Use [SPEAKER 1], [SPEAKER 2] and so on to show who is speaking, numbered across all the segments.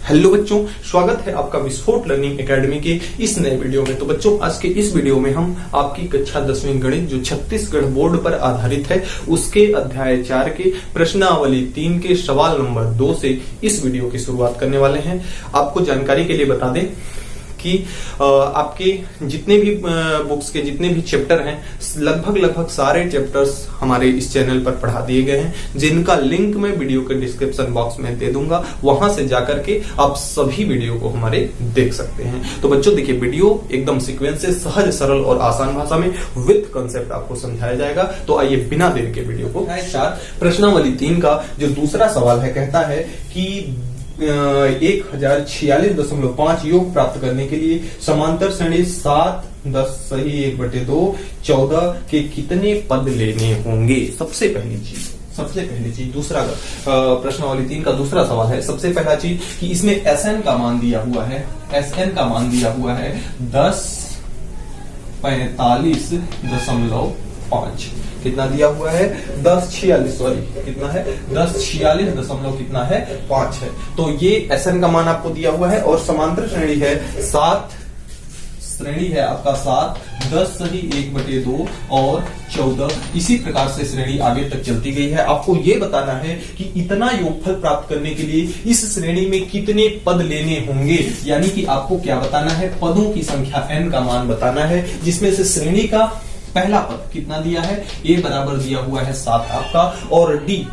[SPEAKER 1] Hello बच्चों, स्वागत है आपका विस्फोट लर्निंग एकेडमी के इस नए वीडियो में। तो बच्चों, आज के इस वीडियो में हम आपकी कक्षा 10वीं गणित जो छत्तीसगढ़ बोर्ड पर आधारित है उसके अध्याय 4 के प्रश्नावली 3 के सवाल नंबर 2 से इस वीडियो की शुरुआत करने वाले हैं। आपको जानकारी के लिए बता दें कि आपके जितने भी बुक्स के जितने भी चैप्टर हैं, लगभग सारे चैप्टर्स हमारे इस चैनल पर पढ़ा दिए गए हैं, जिनका लिंक मैं वीडियो के डिस्क्रिप्शन बॉक्स में दे दूंगा। वहां से जाकर के आप सभी वीडियो को हमारे देख सकते हैं। तो बच्चों देखिए, वीडियो एकदम सीक्वेंस से सहज, सरल और आसान भाषा में विद कंसेप्ट आपको समझाया जाएगा। तो आइए बिना देर के वीडियो को 4 प्रश्नावली 3 का जो दूसरा सवाल है, कहता है कि 1046.5 योग प्राप्त करने के लिए समांतर श्रेणी 7, 10 सही 1/2, 14 के कितने पद लेने होंगे। सबसे पहली चीज दूसरा प्रश्नावली 3 का दूसरा सवाल है। सबसे पहला चीज कि इसमें Sn का मान दिया हुआ है, Sn का मान दिया हुआ है 1045.5। कितना दिया हुआ है? 1046, सॉरी कितना है? 1046 कितना है? 5 है। तो ये Sn का मान आपको दिया हुआ है और समांतर श्रेणी है 7, श्रेणी है आपका 7, 10 सही 1/2 और 14। इसी प्रकार से श्रेणी आगे तक चलती गई है। आपको ये बताना है कि इतना योगफल प्राप्त करने के लिए इस श्रेणी में कितने पद लेने होंगे। यानी कि आपको क्या बताना है? पदों की संख्या n का मान बताना है, जिसमें से श्रेणी का पहला पद कितना दिया है? a बराबर दिया हुआ है 7 आपका, और d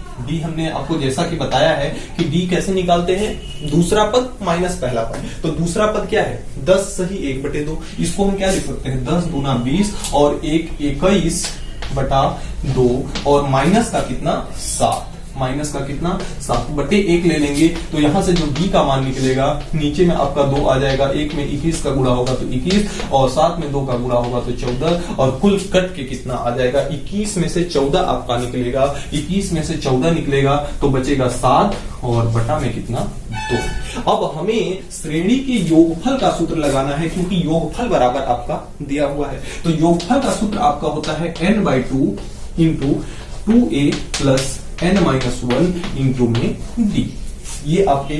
[SPEAKER 1] हमने आपको जैसा कि बताया है कि d कैसे निकालते हैं? दूसरा पद माइनस पहला पद। तो दूसरा पद क्या है? 10 सही 1/2। इसको हम क्या लिख सकते हैं? 10 दूना 20 और 1 21/2 और माइनस का कितना? 7। माइनस का कितना? 7/1 ले लेंगे तो यहां से जो d का मान निकलेगा, नीचे में आपका 2 आ जाएगा, 1 में 21 का गुणा होगा तो 21 और 7 में 2 का गुणा होगा तो 14 और कुल कट के कितना आ जाएगा? 21 में से 14 आपका निकलेगा। 21 में से 14 निकलेगा तो बचेगा 7 और बटा में कितना? 2। अब हमें श्रेणी के योगफल का सूत्र लगाना है, क्योंकि योगफल बराबर आपका दिया हुआ है। तो योगफल का सूत्र आपका होता है n/2 into 2a plus n-1 into में d। ये आपके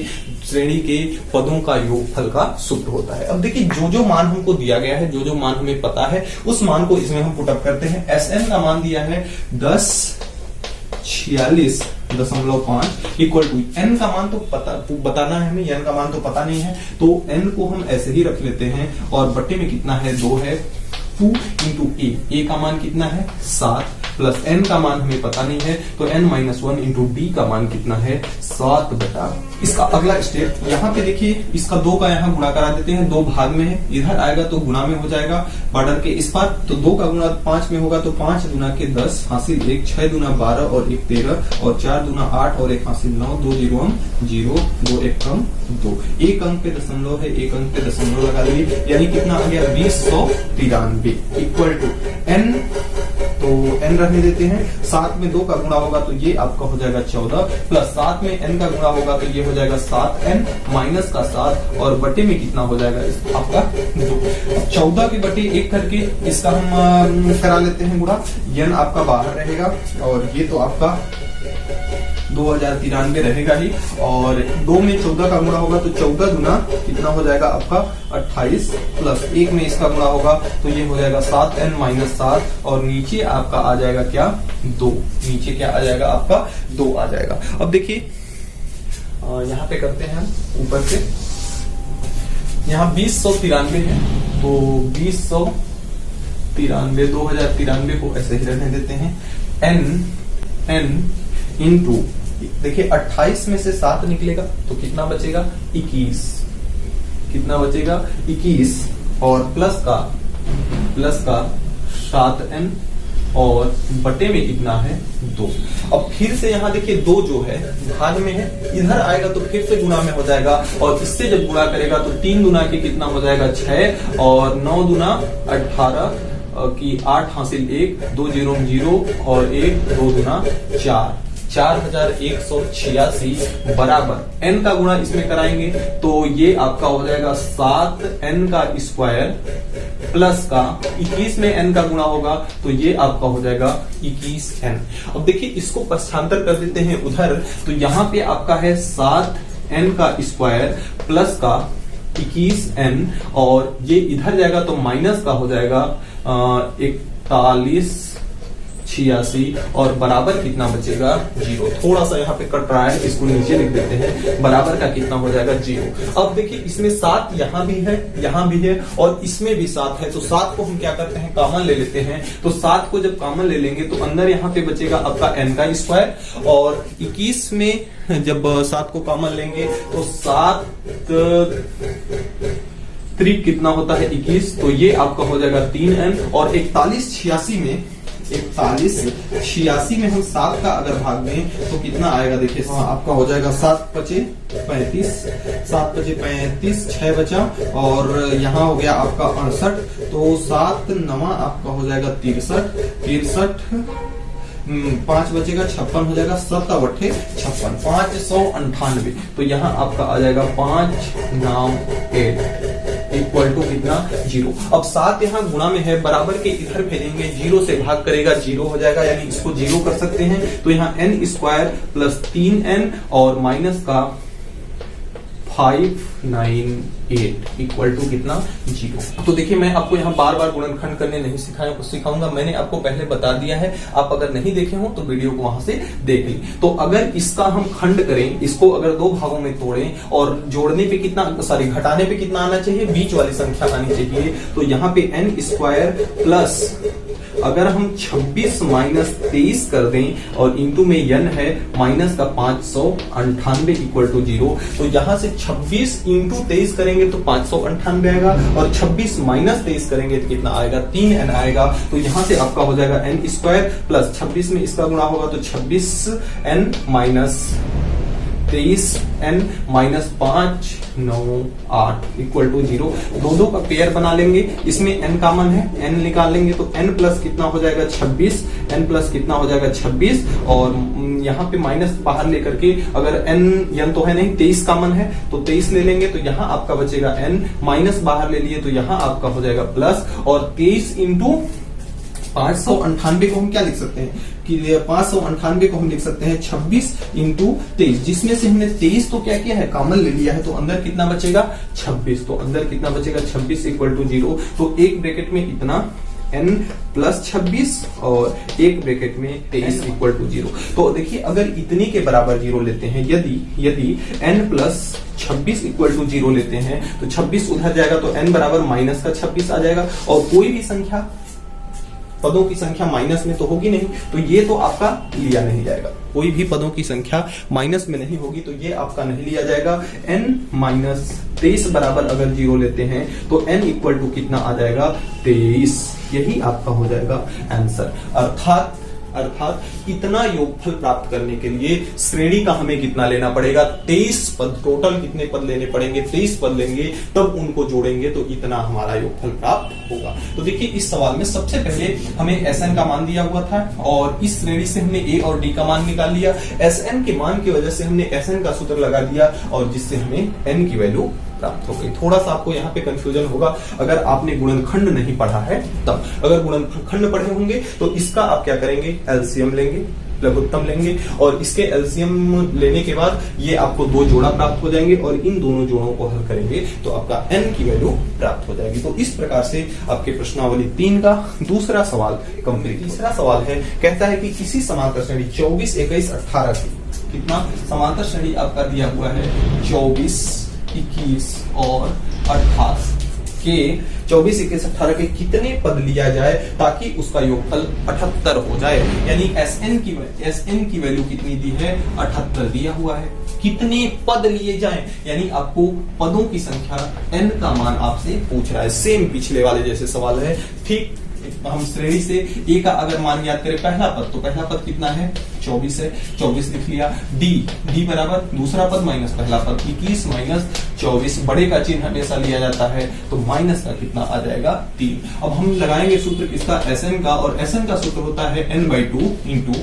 [SPEAKER 1] श्रेणी के पदों का योगफल का सूत्र होता है। अब देखिए, जो मान हमको दिया गया है, जो मान हमें पता है, उस मान को इसमें हम पुटअप करते हैं। Sn का मान दिया है 1046.5 इक्वल टू n का मान तो बताना है हमें, n का मान तो पता नहीं है, तो n को हम ऐसे ही रख लेते हैं और बट्टे में कितना है? 2 है। 2 इंटू a का मान कितना है? 7 प्लस n का मान हमें पता नहीं है, तो n-1 इंटू d का मान कितना है? 7 बटा। इसका अगला स्टेप यहाँ पे देखिए, इसका 2 का यहाँ गुणा करा देते हैं। 2 भाग में है, इधर आएगा तो गुणा में हो जाएगा बॉर्डर के इस पार। तो 2 का गुणा 5 में होगा तो 5 दूना के 10 हासिल 1, 6 दूना 12 और 1 13 और 4 दूना 8 और 1 हासिल 9, 2 0 अंक 0, 2 1 कम 2। एक अंक पे दशमलव है, एक अंक पे दशमलव लगा देंगे, यानी कितना आ गया? 2093 इक्वल टू n। तो n रखने देते हैं। 7 में 2 का गुणा होगा तो ये आपका हो जाएगा 14 प्लस 7 में n का गुणा होगा तो ये हो जाएगा 7n माइनस का 7 और बटे में कितना हो जाएगा? आपका 2। 14 के बटे 1 करके इसका हम करा लेते हैं गुणा। n आपका बाहर रहेगा और ये तो आपका 2093 रहेगा ही, और 2 में 14 का गुणा होगा तो 14 गुना कितना हो जाएगा? आपका 28 प्लस 1 में इसका गुणा होगा तो ये हो जाएगा 7n-7 और नीचे आपका आ जाएगा क्या? 2। नीचे क्या आ जाएगा? आपका 2 आ जाएगा। अब देखिए, यहाँ पे करते हैं हम ऊपर से। यहाँ 2093 है तो 2093 को ऐसे ही रहने देते हैं। n इंटू, देखिए 28 में से 7 निकलेगा तो कितना बचेगा? 21। कितना बचेगा? 21 और प्लस का 7n और बटे में कितना है? 2। अब फिर से यहाँ देखिए 2 जो है भाग में है, इधर आएगा तो फिर से गुणा में हो जाएगा, और इससे जब गुणा करेगा तो 3 दुना के कितना हो जाएगा? 6 और 9 दुना 18 की 8 हासिल 1, 2 0 0 और 1 2 दुना 4, 4186 बराबर n का गुणा इसमें कराएंगे तो ये आपका हो जाएगा 7n का स्क्वायर प्लस का 21 में n का गुणा होगा तो ये आपका हो जाएगा 21n। अब देखिए इसको पक्षांतर कर देते हैं उधर, तो यहाँ पे आपका है 7 n का स्क्वायर प्लस का 21n, और ये इधर जाएगा तो माइनस का हो जाएगा 4186, और बराबर कितना बचेगा 0। थोड़ा सा यहाँ पे कट रहा है, इसको नीचे लिख देते हैं, बराबर का कितना हो जाएगा 0। अब देखिए इसमें 7 यहाँ भी है, यहाँ भी है, और इसमें भी 7 है, तो 7 को हम क्या करते हैं कॉमन ले लेते हैं। तो 7 को जब कॉमन ले लेंगे तो अंदर यहाँ पे बचेगा आपका n का स्क्वायर, और 21 में जब 7 को कॉमन लेंगे तो 7 3 कितना होता है 21, तो ये आपका हो जाएगा 3n, और 4186 में हम 7 का अगर भाग दें तो कितना आएगा, देखिए आपका हो जाएगा 7 पचे 35, 6 बचा, और यहाँ हो गया आपका 68, तो 7 9 आपका हो जाएगा 63, 5 बचेगा 56 हो जाएगा, 7 8 56, 598। तो यहाँ आपका आ जाएगा 598 इक्वल टू कितना 0। अब 7 यहाँ गुणा में है, बराबर के इधर भेजेंगे, 0 से भाग करेगा 0 हो जाएगा, यानी इसको 0 कर सकते हैं। तो यहाँ n स्क्वायर प्लस 3n और माइनस का 598 इक्वल टू कितना 0। तो देखिए मैं आपको यहाँ बार बार गुणनखंड करने नहीं सिखाऊंगा, मैंने आपको पहले बता दिया है। आप अगर नहीं देखे हो तो वीडियो को वहां से देख लें। तो अगर इसका हम खंड करें, इसको अगर 2 भागों में तोड़ें और जोड़ने पे कितना, सॉरी घटाने पे कितना आना चाहिए, बीच वाली संख्या आनी चाहिए। तो यहाँ पे n स्क्वायर प्लस अगर हम 26 माइनस 23 कर दें और इंटू में n है माइनस का 598 इक्वल टू 0। तो यहां से 26 इंटू 23 करेंगे तो 598 आएगा, और 26 माइनस 23 करेंगे तो कितना आएगा 3n आएगा। तो यहां से आपका हो जाएगा n स्क्वायर प्लस 26 में इसका गुणा होगा तो 26n minus 23n minus 598 equal to 0। दो का पेयर बना लेंगे, इसमें n कॉमन है, n निकाल लेंगे तो n प्लस कितना हो जाएगा 26, n प्लस कितना हो जाएगा 26, और यहाँ पे माइनस बाहर लेकर के अगर n तो है नहीं 23 कॉमन है तो 23 ले लेंगे, तो यहाँ आपका बचेगा n, माइनस बाहर ले लिए तो यहाँ आपका हो जाएगा प्लस, और 23 इंटू 598 को हम क्या लिख सकते हैं कि 598 को हम लिख सकते हैं 26 इंटू 23, जिसमें से हमने 23 तो क्या किया है कॉमन ले लिया है, तो अंदर कितना बचेगा 26, तो अंदर कितना बचेगा 26 इक्वल टू 0। तो एक ब्रैकेट में इतना n प्लस 26 और एक ब्रैकेट में 23 इक्वल टू 0। तो देखिए अगर इतने के बराबर 0 लेते हैं, यदि n प्लस 26 इक्वल टू 0 लेते हैं तो 26 उधर जाएगा तो n बराबर माइनस का 26 आ जाएगा, और कोई भी संख्या पदों की संख्या माइनस में तो होगी नहीं, तो ये तो आपका लिया नहीं जाएगा। कोई भी पदों की संख्या माइनस में नहीं होगी तो ये आपका नहीं लिया जाएगा। n माइनस 23 बराबर अगर 0 लेते हैं तो n इक्वल टू कितना आ जाएगा 23, यही आपका हो जाएगा आंसर। अर्थात इतना योगफल प्राप्त करने के लिए श्रेणी का हमें कितना लेना पड़ेगा 23 पद। टोटल कितने पद लेने पड़ेंगे 23 पद लेंगे, तब उनको जोड़ेंगे तो इतना हमारा योगफल प्राप्त होगा। तो देखिए इस सवाल में सबसे पहले हमें Sn का मान दिया हुआ था और इस श्रेणी से हमने A और D का मान निकाल लिया। Sn के मान की वजह से हमने Sn का सूत्र लगा दिया और जिससे हमें n की वैल्यू प्राप्त हो गई। थोड़ा सा आपको यहाँ पे कंफ्यूजन होगा अगर आपने गुणनखंड नहीं पढ़ा है तब। अगर गुणनखंड पढ़े होंगे तो इसका आप क्या करेंगे एलसीएम लेंगे, लघुत्तम लेंगे, और इसके एलसीएम लेने के बाद ये आपको 2 जोड़ा प्राप्त हो जाएंगे और इन दोनों जोड़ों को हल करेंगे तो आपका n की वैल्यू प्राप्त हो जाएगी। तो इस प्रकार से आपके प्रश्नावली 3 का दूसरा सवाल कंप्लीट। तीसरा सवाल है, कहता है कि किसी समांतर श्रेणी 24, 21, 18 की कितना समांतर श्रेणी आपका दिया हुआ है 24, 21 और 18 के 24, 21, 18 के कितने पद लिया जाए ताकि उसका योगफल 78 हो जाए। यानी Sn की वैल्यू कितनी दी है 78 दिया हुआ है। कितने पद लिए जाएं, यानी आपको पदों की संख्या n का मान आपसे पूछ रहा है। सेम पिछले वाले जैसे सवाल है। ठीक हम श्रेणी से A का अगर मान याद करें पहला पद, तो पहला पद कितना है 24 है, 24 लिख लिया। D बराबर दूसरा पद माइनस पहला पद 21 माइनस 24, बड़े का चिन्ह हमेशा लिया जाता है तो माइनस का कितना आ जाएगा 3। अब हम लगाएंगे सूत्र इसका Sn का, और Sn का सूत्र होता है n/2 into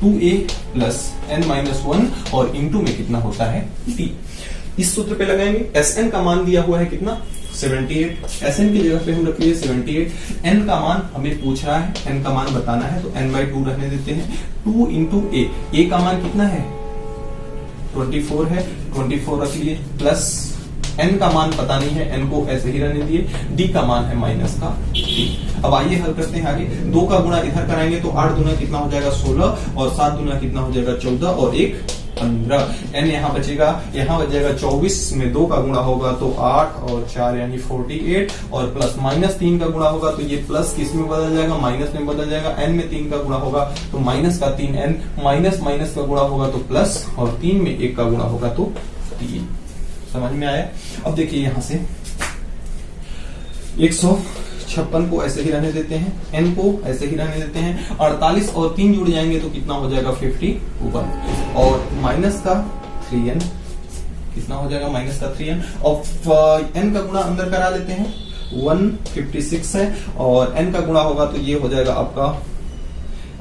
[SPEAKER 1] 2a plus n-1 और इंटू में कितना होता है d। इस सूत्र पे लगाएंगे। Sn का मान दिया हुआ है कितना 78, Sn की जगह पे हम रख लिए 78। n का मान हमें पूछ रहा है, n का मान बताना है तो n/2 रहने देते हैं। 2 इंटू a का मान कितना है 24 है, 24 रख लिए, प्लस n का मान पता नहीं है, n को ऐसे ही रहने दिए, d का मान है माइनस का 3। अब आइए हल करते हैं आगे। 2 का गुणा इधर कराएंगे तो 8 दूना कितना हो जाएगा 16, और 7 दूना कितना हो जाएगा 14, और 1 15। n यहाँ बचेगा, यहाँ बच जाएगा 24 में 2 का गुणा होगा तो 8 और 4 यानी 48, और प्लस माइनस 3 का गुणा होगा तो ये प्लस किस में बदल जाएगा, माइनस में बदल जाएगा। n में 3 का गुणा होगा तो माइनस का 3n, माइनस माइनस का गुणा होगा तो प्लस, और 3 में 1 का गुणा होगा तो 3। समझ में आया? अब देखिए यहां से 156 को ऐसे ही रहने देते हैं, n को ऐसे ही रहने देते हैं, 48 और 3 जुड़ जाएंगे तो कितना हो जाएगा 51, और माइनस का 3n कितना हो जाएगा, माइनस का 3n, और n का गुणा अंदर करा लेते हैं, 156 है, और n का गुणा होगा तो ये हो जाएगा आपका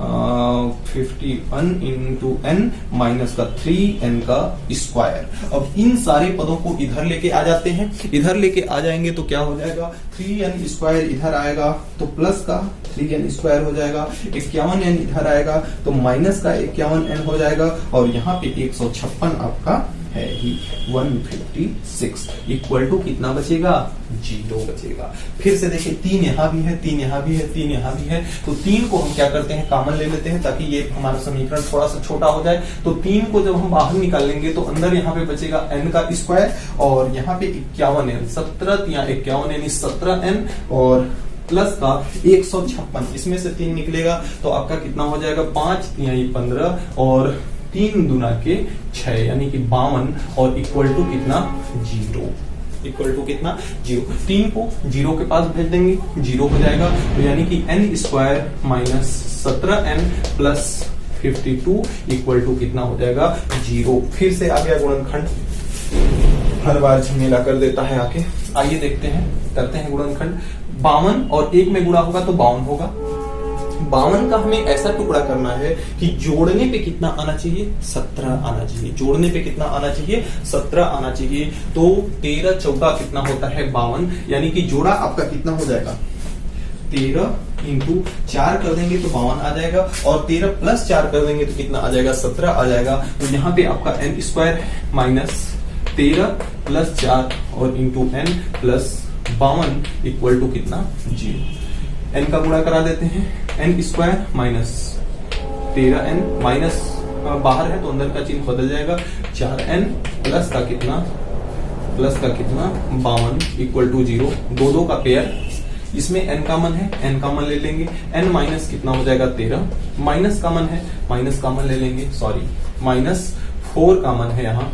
[SPEAKER 1] 51 इंटू n माइनस का 3n का स्क्वायर। अब इन सारे पदों को इधर लेके आ जाते हैं, इधर लेके आ जाएंगे तो क्या हो जाएगा, 3n स्क्वायर इधर आएगा तो प्लस का 3n स्क्वायर हो जाएगा, 51n इधर आएगा तो माइनस का 51n हो जाएगा, और यहाँ पे 156 आपका है ही 156 इक्वल टू कितना बचेगा, 0 बचेगा। फिर से देखिए 3 यहाँ भी है, 3 यहाँ भी है, 3 यहाँ भी है, तो 3 को हम क्या करते हैं, कॉमन ले लेते हैं ताकि ये हमारा समीकरण थोड़ा सा छोटा हो जाए। तो 3 को जब हम बाहर निकाल लेंगे तो अंदर यहाँ पे बचेगा n का स्क्वायर, और यहाँ पे 51n 17 या 51 यानी 17n, और प्लस का 156, इसमें से 3 निकलेगा तो आपका कितना हो जाएगा, 5 यानी 15, और 3 दूना के 6 यानी कि 52, और इक्वल टू कितना 0, इक्वल टू कितना 0। 3 को 0 के पास भेज देंगे, 0 हो जाएगा, तो यानी कि n square minus 17n plus 52 equal to कितना हो जाएगा 0। फिर से आ गया गुणनखंड, हर बार झमेला कर देता है आके। आइए देखते हैं, करते हैं गुणनखंड। 52 और 1 में गुणा होगा तो 52 होगा। 52 का हमें ऐसा टुकड़ा करना है कि जोड़ने पे कितना आना चाहिए, 17 आना चाहिए। जोड़ने पे कितना आना चाहिए, 17 आना चाहिए। तो 13 चौका कितना होता है 52, यानी कि जोड़ा आपका कितना हो जाएगा, 13 इंटू 4 कर देंगे तो 52 आ जाएगा, और 13 प्लस 4 कर देंगे तो कितना आ जाएगा, 17 आ जाएगा। तो यहाँ पे आपका n स्क्वायर माइनस 13 प्लस 4 और into n plus 52 equal to कितना 0। n का गुणा करा देते हैं, n square minus 13n, minus बाहर है तो अंदर का चिन्ह बदल जाएगा, 4n प्लस का कितना 52 इक्वल टू 0। 2 का पेयर, इसमें n कॉमन है, n कॉमन ले लेंगे, n माइनस कितना हो जाएगा 13, माइनस कॉमन है, माइनस कॉमन ले लेंगे, सॉरी माइनस 4 कॉमन है यहाँ,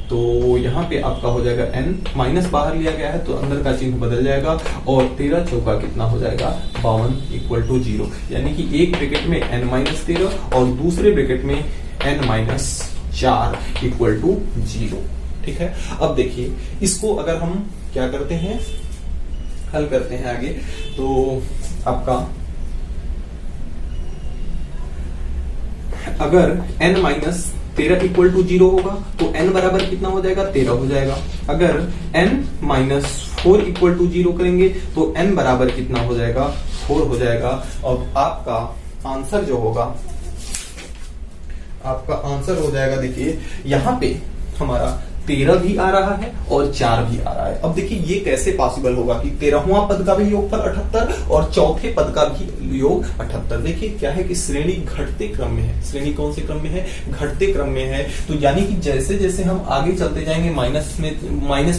[SPEAKER 1] तो यहाँ पे आपका हो जाएगा n, माइनस बाहर लिया गया है तो अंदर का चिन्ह बदल जाएगा, और 13 चौका कितना हो जाएगा 52 इक्वल टू 0। यानी कि एक ब्रैकेट में n माइनस 13 और दूसरे ब्रैकेट में n माइनस 4 इक्वल टू 0। ठीक है, अब देखिए इसको अगर हम क्या करते हैं, हल करते हैं आगे, तो आपका अगर n माइनस 13 इक्वल टू 0 होगा तो n बराबर कितना हो जाएगा, 13 हो जाएगा। अगर n माइनस 4 इक्वल टू 0 करेंगे तो n बराबर कितना हो जाएगा, 4 हो जाएगा। और आपका आंसर जो होगा, आपका आंसर हो जाएगा, देखिए यहाँ पे हमारा 13 भी आ रहा है और 4 भी आ रहा है। अब देखिए ये कैसे पॉसिबल होगा कि 13वां पद का भी योगफल 78 और चौथे पद का भी योग 78। देखिए क्या है कि श्रेणी घटते क्रम में है। श्रेणी कौन से क्रम में है, घटते क्रम में है। तो यानी कि जैसे जैसे हम आगे चलते जाएंगे माइनस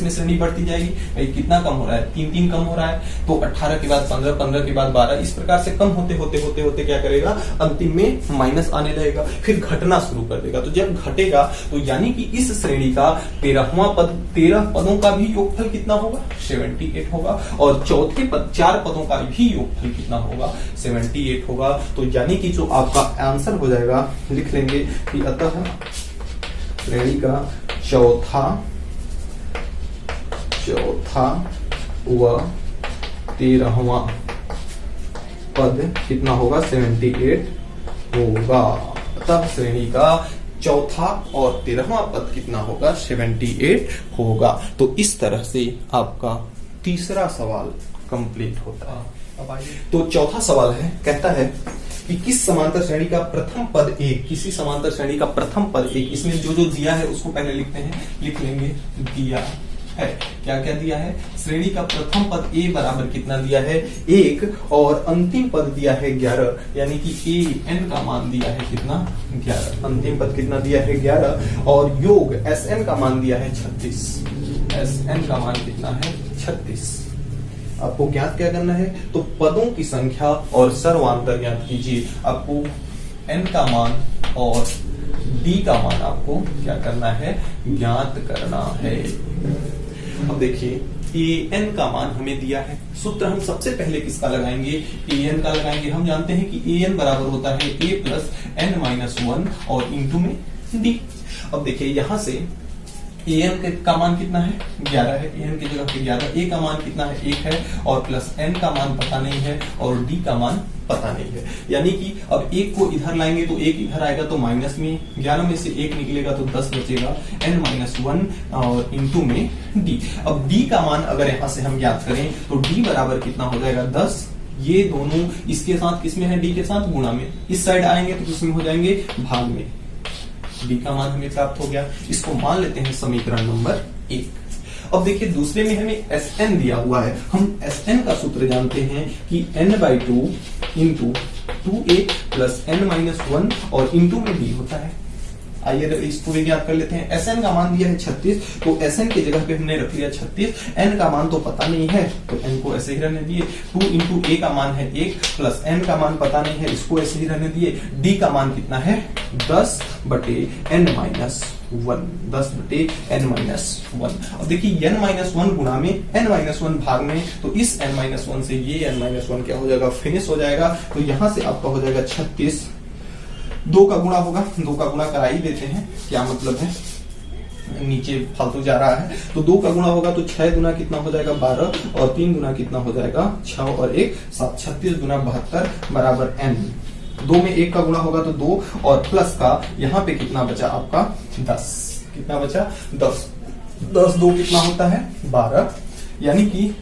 [SPEAKER 1] में श्रेणी बढ़ती जाएगी। कितना कम हो रहा है, 3 कम हो रहा है, तो 18 के बाद 15, 15 के बाद 12, इस प्रकार से कम होते होते होते होते क्या करेगा, अंतिम में माइनस आने लगेगा, फिर घटना शुरू कर देगा। तो जब घटेगा तो यानी कि इस श्रेणी का 13वां पद, 13 पदों का भी योगफल कितना होगा, 78 होगा, और चौथे पद 4 पदों का भी योगफल कितना होगा, 78 होगा। तो यानी कि जो आपका आंसर हो जाएगा, लिख लेंगे कि अतः श्रेणी का चौथा व 13वां पद कितना होगा, 78 होगा। अतः श्रेणी का चौथा और 13वां पद कितना होगा, 78 होगा। तो इस तरह से आपका तीसरा सवाल कंप्लीट होता है। अब आइए, तो चौथा सवाल है, कहता है कि किस समांतर श्रेणी का प्रथम पद एक, किसी समांतर श्रेणी का प्रथम पद एक, इसमें जो जो दिया है उसको पहले लिखते हैं, लिख लेंगे दिया है। क्या क्या दिया है? श्रेणी का प्रथम पद ए बराबर कितना दिया है? 1 और अंतिम पद दिया है 11, यानी कि ए एन का मान दिया है कितना? 11। अंतिम पद कितना दिया है? 11 और योग एस एन का मान दिया है 36। एस एन का मान कितना है? 36। आपको ज्ञात क्या करना है? तो पदों की संख्या और सर्वांतर ज्ञात कीजिए। आपको n का मान और d का मान आपको क्या करना है? ज्ञात करना है। अब देखिए an का मान हमें दिया है, सूत्र हम सबसे पहले किसका लगाएंगे? an का लगाएंगे। हम जानते हैं कि an बराबर होता है a प्लस n माइनस 1 और इंटू में d। अब देखिए यहां से an का मान कितना है? 11 है, an की जगह पे 11, a का मान कितना है? 1 है और प्लस n का मान पता नहीं है और d का मान पता नहीं है। यानी कि अब 1 को इधर लाएंगे तो 1 इधर आएगा तो माइनस में, 11 में से 1 निकलेगा तो 10 बचेगा, n माइनस 1 और इंटू में d। अब d का मान अगर यहां से हम ज्ञात करें तो d बराबर कितना हो जाएगा? 10। ये दोनों इसके साथ किसमें है? d के साथ गुणा में। इस साइड आएंगे तो किसमें हो जाएंगे? भाग में। d का मान हमें प्राप्त हो गया। इसको मान लेते हैं समीकरण नंबर 1। अब देखिए दूसरे में हमें Sn दिया हुआ है। हम Sn का सूत्र जानते हैं कि n/2 into 2a plus n minus 1 और इंटू में d होता है। आइए इसको भी ज्ञात कर लेते हैं। Sn का मान दिया है 36, तो Sn की जगह पे हमने रख लिया 36। n का मान तो पता नहीं है तो n को ऐसे ही रहने दिए। 2 इंटू a का मान है 1 प्लस n का मान पता नहीं है, इसको ऐसे ही रहने दिए। d का मान कितना है? 10 बटे n माइनस 1, 10 बटे n माइनस 1। अब देखिए n माइनस 1 गुणा में n माइनस 1 भाग में, तो इस n माइनस 1 से ये n माइनस 1 क्या हो जाएगा? फिनिश हो जाएगा। तो यहां से आपका हो जाएगा 36। 2 का गुणा होगा, 2 का गुणा करा ही देते हैं, क्या मतलब है, नीचे फालतू जा रहा है। तो 2 का गुणा होगा तो 6 गुना कितना हो जाएगा? 12 और 3 गुना कितना हो जाएगा? 6 और 1 7, 36 गुना 72 बराबर n। 2 में 1 का गुणा होगा तो 2 और प्लस का यहाँ पे कितना बचा आपका? 10। कितना बचा? 10। 10 2 कितना होता है? 12, यानी कि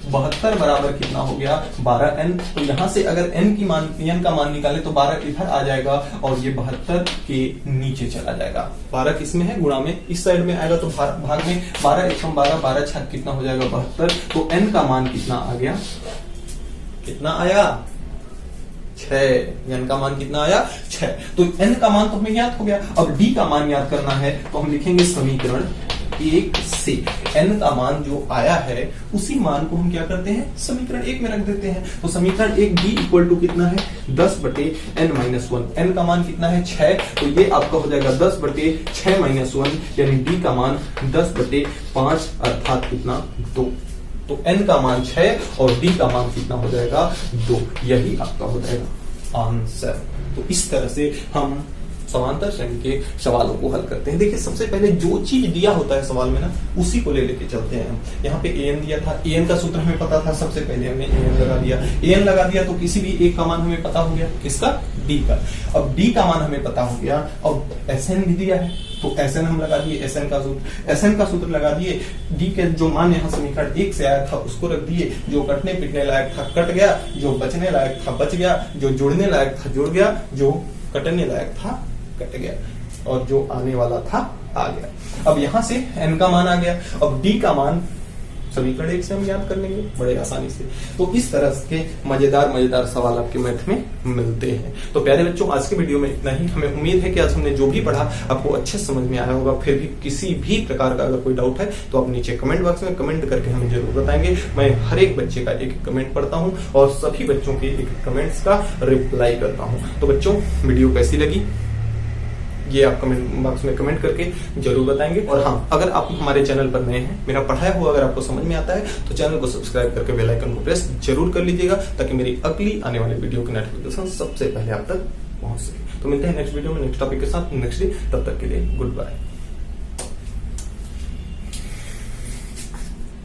[SPEAKER 1] 72 बराबर कितना हो गया? 12n। तो यहां से अगर n का मान निकाले तो 12 इधर आ जाएगा और ये 72 के नीचे चला जाएगा। 12 किसमें है? गुणा में। इस साइड में आएगा तो भाग में। 12 1 12, 12 6 कितना हो जाएगा? 72। तो n का मान कितना आ गया? कितना आया? 6। n का मान कितना आया? 6। तो n का मान तो हमें ज्ञात हो गया। अब d का मान ज्ञात करना है तो हम लिखेंगे समीकरण 1 से n का मान जो आया है उसी मान को हम क्या करते हैं? समीकरण 1 में रख देते हैं। तो समीकरण 1 d इक्वल टू कितना है? 10 बटे n माइनस 1। n का मान कितना है? 6। तो ये आपका हो जाएगा 10 बटे 6 माइनस 1, यानी d का मान 10 बटे 5 अर्थात कितना? 2। तो n का मान 6 और d का मान कितना हो जाएगा? 2। यही आपका हो जाएगा आंसर। तो इस तरह से हम समांतर श्रेणी के सवालों को हल करते हैं। देखिए सबसे पहले जो चीज दिया होता है सवाल में ना, उसी को ले लेके चलते हैं। यहाँ पे an दिया था, an का सूत्र हमें पता था, सबसे पहले हमने an लगा दिया। an लगा दिया तो किसी भी एक का मान हमें पता हो गया, किसका? d का। अब d का मान हमें पता हो गया। अब Sn भी दिया है तो Sn हम लगा दिए, Sn का सूत्र लगा दिए। d के जो मान यहाँ समीकरण 1 से आया था उसको रख दिए। जो कटने पिटने लायक था कट गया, जो बचने लायक था बच गया, जो जुड़ने लायक था जुड़ गया, जो कटने लायक था कट गया और जो आने वाला था आ गया। अब यहां से n का मान आ गया। अब d का मान समीकरण 1 से हम ज्ञात कर लेंगे बड़े आसानी से। तो इस तरह के मजेदार सवाल आपके मैथ में मिलते हैं। तो प्यारे बच्चों आज के वीडियो में इतना ही। हमें उम्मीद है कि आज हमने जो भी पढ़ा आपको अच्छे समझ में आया होगा। फिर भी किसी भी प्रकार का अगर कोई डाउट है तो आप नीचे कमेंट बॉक्स में कमेंट करके हमें जरूर बताएंगे। मैं हर एक बच्चे का एक कमेंट पढ़ता हूँ और सभी बच्चों के एक कमेंट्स का रिप्लाई करता हूँ। तो बच्चों वीडियो कैसी लगी ये आप कमेंट बॉक्स में कमेंट करके जरूर बताएंगे। और हाँ, अगर आप हमारे चैनल पर नए हैं, मेरा पढ़ाया हुआ अगर आपको समझ में आता है तो चैनल को सब्सक्राइब करके बेल आइकन को प्रेस जरूर कर लीजिएगा ताकि मेरी अगली आने वाली वीडियो की नोटिफिकेशन सबसे पहले आप तक पहुंच सके। तो मिलते हैं नेक्स्ट वीडियो में नेक्स्ट टॉपिक के साथ नेक्स्ट डे। तब तक के लिए गुड बाय।